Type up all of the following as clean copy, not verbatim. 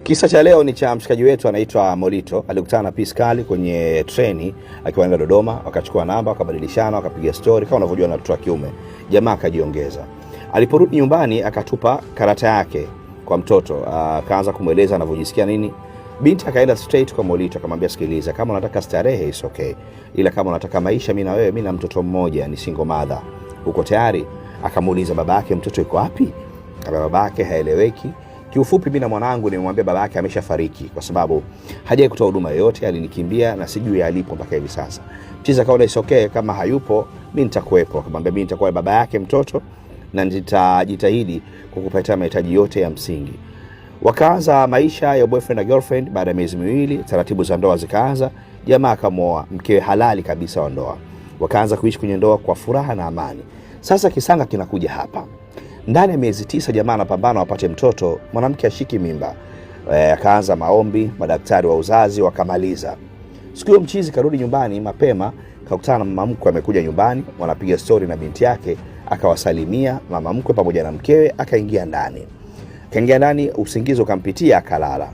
Kisa cha leo ni cha mshikaji wetu anaitwa Molito. Alikutana na Piskali kwenye treni akiwa anaenda Dodoma, wakachukua namba, wakabadilishana, wakapiga story kama unavyojua na mtoto wa kiume. Jamaa akajiongeza. Aliporudi nyumbani akatupa karata yake kwa mtoto, akaanza kumueleza anavyojisikia nini. Binti akaenda straight kwa Molito akamwambia, sikiliza, kama unataka starehe is okay, ila kama unataka maisha, mimi na wewe, mimi na mtoto mmoja, ni single mother, uko tayari? Akamuuliza babake, mtoto yuko wapi? Kama babake haeleweki. Kiufupi, mimi na mwanangu nimemwambia babake ameshafariki kwa sababu hajawahi kutoa huduma yoyote, alinikimbia na sijui alipo mpaka hivi sasa. Mchiza kaona is okay, kama hayupo mimi nitakuwepo. Akamwambia mimi nitakuwa baba yake mtoto na nitajitahidi kukupatia mahitaji yote ya msingi. Wakaanza maisha ya boyfriend na girlfriend. Baada ya miezi miwili taratibu za ndoa zikaanza. Jamaa akamoa mkewe halali kabisa wa ndoa. Wakaanza kuishi kwenye ndoa kwa furaha na amani. Sasa kisanga kinakuja hapa. Ndani ya miezi 9 jamaa anapambana wapate mtoto, mwanamke ashiki mimba. Akaanza maombi, madaktari wa uzazi wakamaliza. Siku hiyo mchizi karudi nyumbani mapema, kakutana na mama mkwe amekuja nyumbani, wanapiga story na binti yake, akawasalimia mama mkwe pamoja na mkewe, akaingia ndani. Kaingia ndani, usingizi ukampitia, akalala.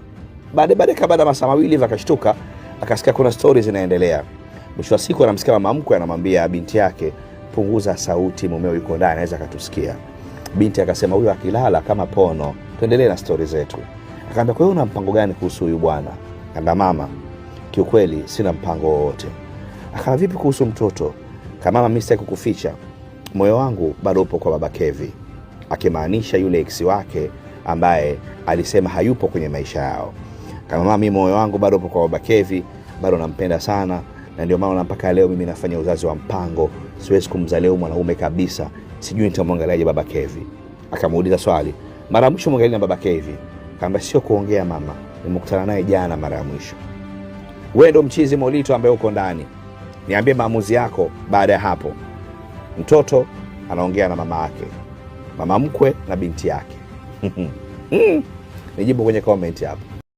Baada masaa mawili akashtuka, akasikia kuna stories zinaendelea. Mwisho wa siku anamsikia mama mkwe anamwambia binti yake, punguza sauti, mumeo yuko ndani anaweza akatusikia. Binti akasema huyo akilala kama pono, tuendelee na story zetu. Akaambia, kwa hiyo una mpango gani kuhusu huyu bwana? Akaambia, mama, kiukweli sina mpango wowote. Akaambia, vipi kuhusu mtoto? Kama mama, mimi sitaki kukuficha, moyo wangu bado upo kwa baba Kevi, akimaanisha yule ex wake ambaye alisema hayupo kwenye maisha yao. Kama mama, mimi moyo wangu bado upo kwa baba Kevi, bado nampenda sana, na ndio maana mpaka leo mimi nafanya uzazi wa mpango, siwezi kumzalia mwanaume kabisa. Sijui nitamwangaliaje baba Kevi. Akamuuliza swali, mara mwisho mwangalia na baba Kevi? Akaambia, sio kuongea mama, nimekutana naye jana mara ya mwisho. Wewe ndo mchizi Molito ambaye uko ndani, niambie maamuzi yako. Baada ya hapo mtoto anaongea na mama yake, mama mkwe na binti yake. Nijibu kwenye comment hapo.